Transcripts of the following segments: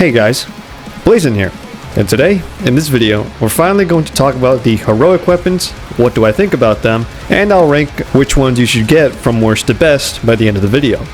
Hey guys, Blazen here, and today, in this video, we're finally going to talk about the heroic weapons, what do I think about them, and I'll rank which ones you should get from worst to best by the end of the video.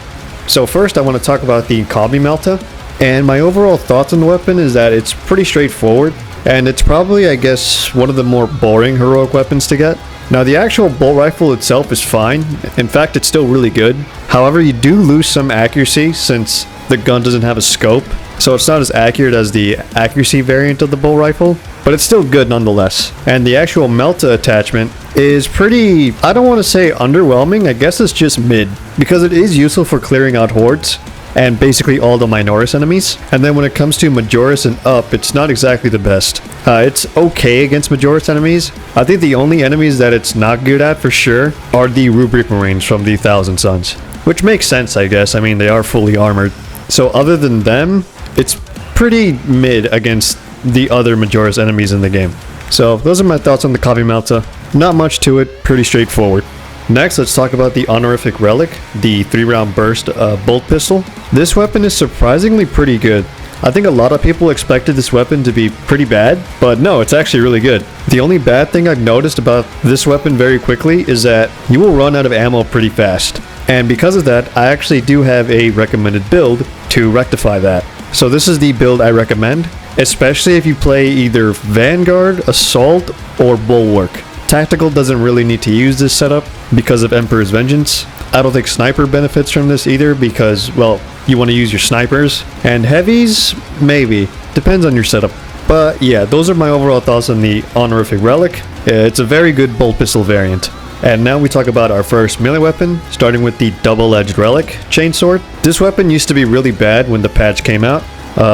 So first I want to talk about the Combi-Melta, and my overall thoughts on the weapon is that it's pretty straightforward, and it's probably, I guess, one of the more boring heroic weapons to get. Now the actual bolt rifle itself is fine, in fact it's still really good, however you do lose some accuracy since the gun doesn't have a scope, so it's not as accurate as the accuracy variant of the bolt rifle, but it's still good nonetheless. And the actual Melta attachment is pretty, I don't want to say underwhelming, I guess it's just mid, because it is useful for clearing out hordes and basically all the Minoris enemies. And then when it comes to Majoris and up, it's not exactly the best. It's okay against Majoris enemies. I think the only enemies that it's not good at for sure are the Rubric Marines from the Thousand Suns, which makes sense, I guess. I mean, they are fully armored. So other than them, it's pretty mid against the other Majoris enemies in the game. So those are my thoughts on the Combi-Melta. Not much to it, pretty straightforward. Next, let's talk about the Honourific Relic, the 3-round burst bolt pistol. This weapon is surprisingly pretty good. I think a lot of people expected this weapon to be pretty bad, but no, it's actually really good. The only bad thing I've noticed about this weapon very quickly is that you will run out of ammo pretty fast. And because of that, I actually do have a recommended build to rectify that. So this is the build I recommend, especially if you play either Vanguard, Assault, or Bulwark. Tactical doesn't really need to use this setup because of Emperor's Vengeance. I don't think Sniper benefits from this either because, well, you want to use your snipers. And heavies, maybe. Depends on your setup. But yeah, those are my overall thoughts on the Honorific Relic. It's a very good bolt pistol variant. And now we talk about our first melee weapon, starting with the double-edged Relic Chainsword. This weapon used to be really bad when the patch came out,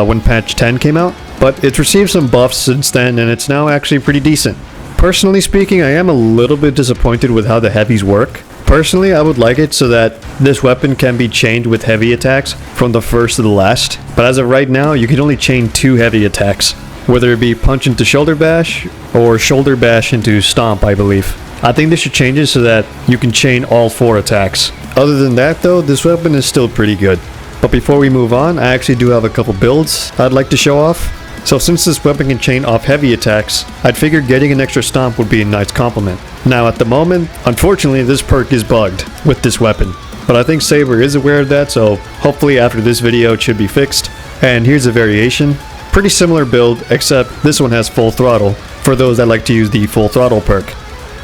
when patch 10 came out, but it's received some buffs since then and it's now actually pretty decent. Personally speaking, I am a little bit disappointed with how the heavies work. Personally, I would like it so that this weapon can be chained with heavy attacks from the first to the last, but as of right now, you can only chain 2 heavy attacks, whether it be punch into shoulder bash or shoulder bash into stomp, I believe. I think they should change it so that you can chain all 4 attacks. Other than that though, this weapon is still pretty good. But before we move on, I actually do have a couple builds I'd like to show off. So since this weapon can chain off heavy attacks, I'd figure getting an extra stomp would be a nice compliment. Now at the moment, unfortunately this perk is bugged with this weapon. But I think Saber is aware of that, so hopefully after this video it should be fixed. And here's a variation. Pretty similar build, except this one has full throttle, for those that like to use the full throttle perk.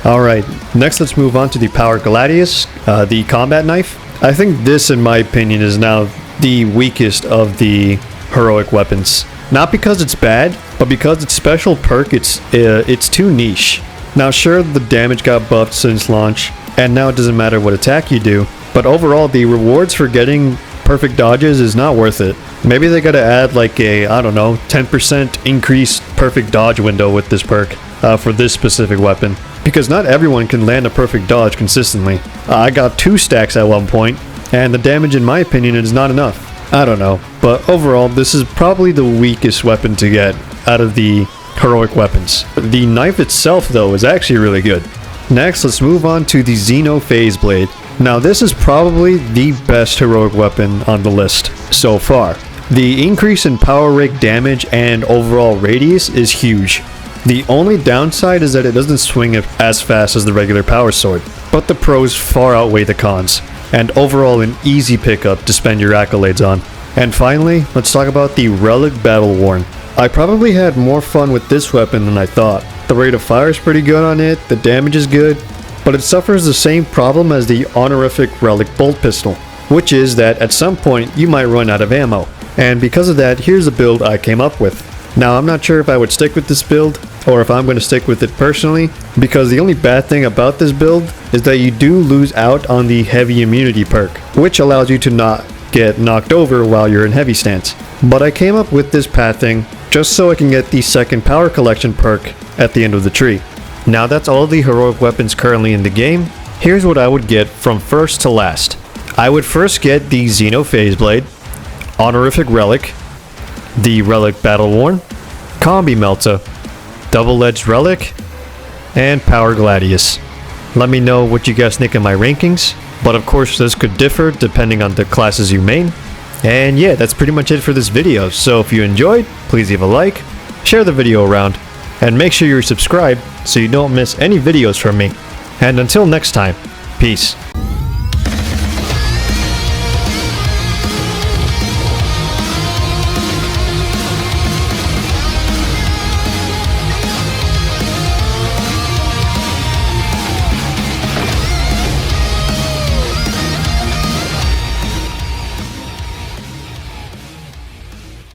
Alright, next let's move on to the Power Gladius, the combat knife. I think this, in my opinion, is now the weakest of the heroic weapons. Not because it's bad, but because its special perk, it's too niche. Now sure, the damage got buffed since launch, and now it doesn't matter what attack you do, but overall the rewards for getting perfect dodges is not worth it. Maybe they gotta add like a, I don't know, 10% increased perfect dodge window with this perk for this specific weapon. Because not everyone can land a perfect dodge consistently. I got 2 stacks at one point, and the damage in my opinion is not enough. I don't know, but overall this is probably the weakest weapon to get out of the heroic weapons. The knife itself though is actually really good. Next, let's move on to the Xenophase Blade. Now this is probably the best heroic weapon on the list so far. The increase in power rake damage and overall radius is huge. The only downside is that it doesn't swing as fast as the regular power sword, but the pros far outweigh the cons, and overall an easy pickup to spend your accolades on. And finally, let's talk about the Relic Battle-Worn. I probably had more fun with this weapon than I thought. The rate of fire is pretty good on it, the damage is good, but it suffers the same problem as the Honorific Relic bolt pistol, which is that at some point you might run out of ammo. And because of that, here's a build I came up with. Now I'm not sure if I would stick with this build, or if I'm going to stick with it personally, because the only bad thing about this build is that you do lose out on the heavy immunity perk, which allows you to not get knocked over while you're in heavy stance. But I came up with this pathing just so I can get the second power collection perk at the end of the tree. Now that's all the heroic weapons currently in the game. Here's what I would get from first to last. I would first get the Xenophase Blade, Honorific Relic, the Relic Battle-Worn, Combi-Melta, Double-Edged Relic, and Power Gladius. Let me know what you guys think of my rankings, but of course this could differ depending on the classes you main. And yeah, that's pretty much it for this video. So if you enjoyed, please leave a like, share the video around, and make sure you're subscribed so you don't miss any videos from me. And until next time, peace.